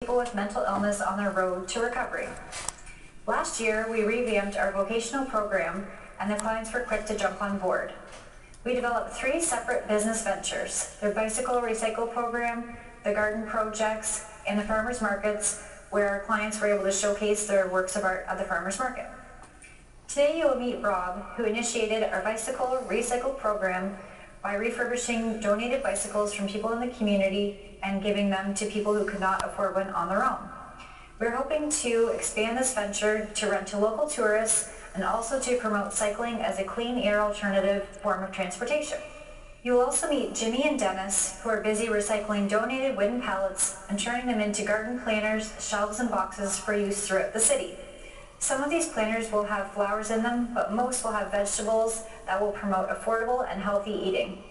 people with mental illness on their road to recovery. Last year, we revamped our vocational program and the clients were quick to jump on board. We developed 3 separate business ventures: the bicycle recycle program, the garden projects, and the farmers markets, where our clients were able to showcase their works of art at the farmers market. Today you will meet Rob, who initiated our bicycle recycle program by refurbishing donated bicycles from people in the community and giving them to people who could not afford one on their own. We're hoping to expand this venture to rent to local tourists and also to promote cycling as a clean air alternative form of transportation. You will also meet Jimmy and Dennis, who are busy recycling donated wooden pallets and turning them into garden planters, shelves, and boxes for use throughout the city. Some of these planters will have flowers in them, but most will have vegetables that will promote affordable and healthy eating.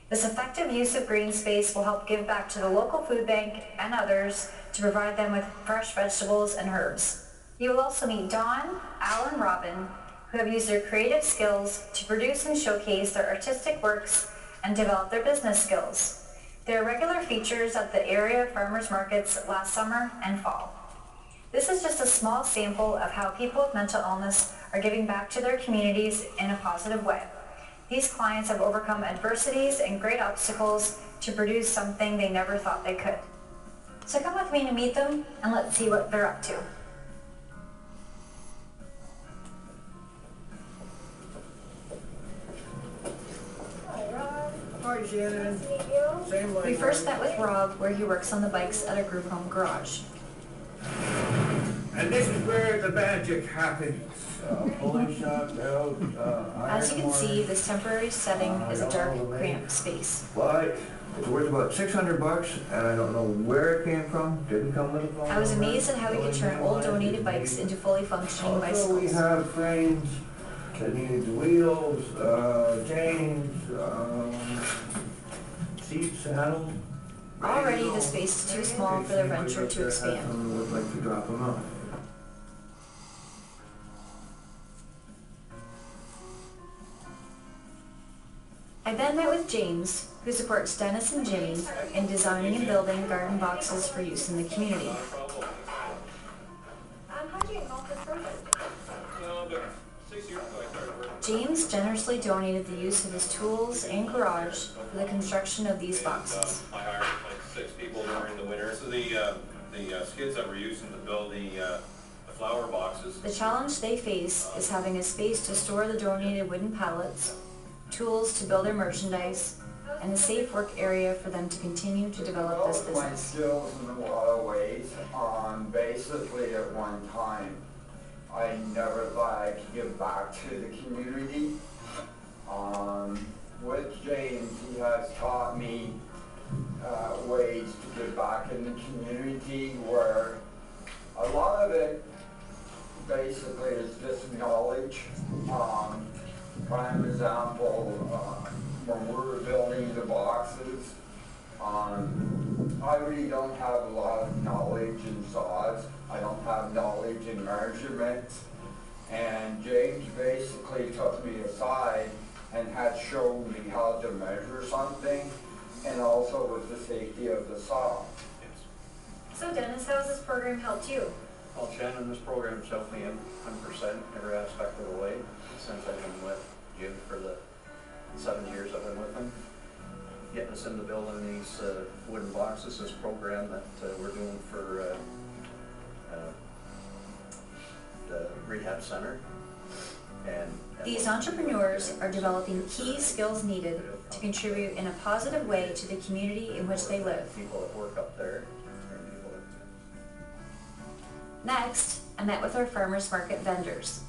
This effective use of green space will help give back to the local food bank and others to provide them with fresh vegetables and herbs. You will also meet Dawn, Al, and Robin, who have used their creative skills to produce and showcase their artistic works and develop their business skills. They are regular features at the area farmers markets last summer and fall. This is just a small sample of how people with mental illness are giving back to their communities in a positive way. These clients have overcome adversities and great obstacles to produce something they never thought they could. So come with me to meet them and let's see what they're up to. Hi, Rob. Hi, Shannon. Nice to meet you. Same like We first met with Rob, where he works on the bikes at a group home garage. And this is where the magic happens. Fully shot out. As you can see, this temporary setting is a dark, cramped space. But it's worth about $600, and I don't know where it came from. Didn't come with a phone. I was number. amazed at how we could turn old donated bikes into fully functioning Also, we bicycles. have frames that need wheels, chains, seats, saddles. Already, the space is too small for the venture to expand. Someone would like to drop them off. I then met with James, who supports Dennis and Jimmy in designing and building garden boxes for use in the community. How did you involve this project? About 6 years ago I started working. James generously donated the use of his tools and garage for the construction of these boxes. I hired like 6 people during the winter. So the skids that we're using to build the flower boxes. The challenge they face is having a space to store the donated wooden pallets, tools to build their merchandise, and a safe work area for them to continue to develop this My business. skills in a lot of ways. Basically at one time, I never thought I could give back to the community. With James, he has taught me ways to give back in the community where a lot of it basically is just knowledge. Prime example, when we were building the boxes, I really don't have a lot of knowledge in saws. I don't have knowledge in measurements. And James basically took me aside and had shown me how to measure something, and also with the safety of the saw. So Dennis, how has this program helped you? Well, Shannon, this program's helped me in 100% every aspect of the way since I've been with Jim for the 7 years I've been with him. Getting us into building these wooden boxes, this program that we're doing for the rehab center. And These entrepreneurs are developing key skills needed to contribute in a positive way to the community in which they live. people that work up there. And people that Next, I met with our farmers market vendors.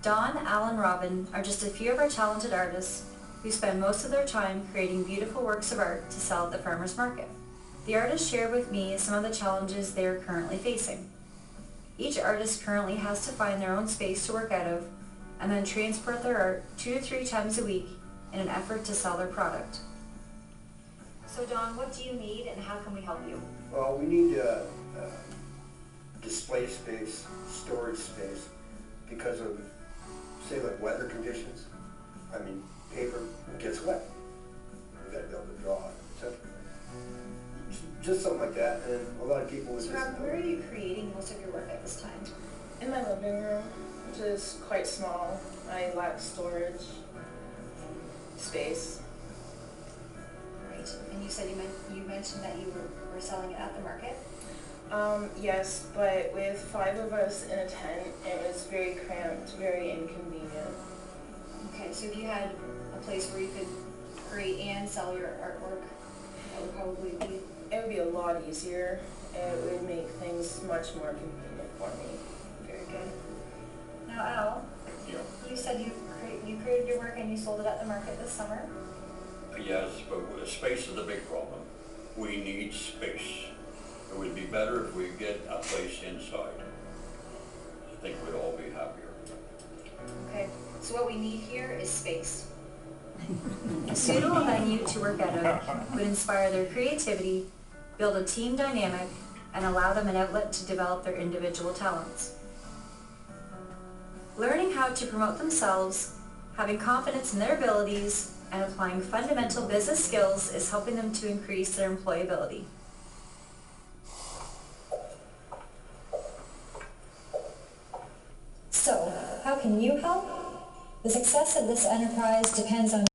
Dawn, Al, and Robin are just a few of our talented artists who spend most of their time creating beautiful works of art to sell at the farmers market. The artists shared with me some of the challenges they are currently facing. Each artist currently has to find their own space to work out of and then transport their art 2 to 3 times a week in an effort to sell their product. So Dawn, what do you need and how can we help you? Well, we need display space, storage space, because of, say, like weather conditions. I mean, paper gets wet. We gotta be able to draw it, etc. Just something like that. And a lot of people with So Rob, disabilities. Where are you creating most of your work at this time? In my living room, which is quite small. I lack storage space. Right. And you said you mentioned that you were selling it at the market? Yes, but with 5 of us in a tent, it was very cramped, very inconvenient. Okay, so if you had a place where you could create and sell your artwork, that would probably be... It would be a lot easier. It would make things much more convenient for me. Very good. Now, Al, Yeah. you said you created your work and you sold it at the market this summer? Yes, but space is a big problem. We need space. It would be better if we get a place inside. I think we'd all be happier. Okay, so what we need here is space. A suitable venue to work out of would inspire their creativity, build a team dynamic, and allow them an outlet to develop their individual talents. Learning how to promote themselves, having confidence in their abilities, and applying fundamental business skills is helping them to increase their employability. So, how can you help? The success of this enterprise depends on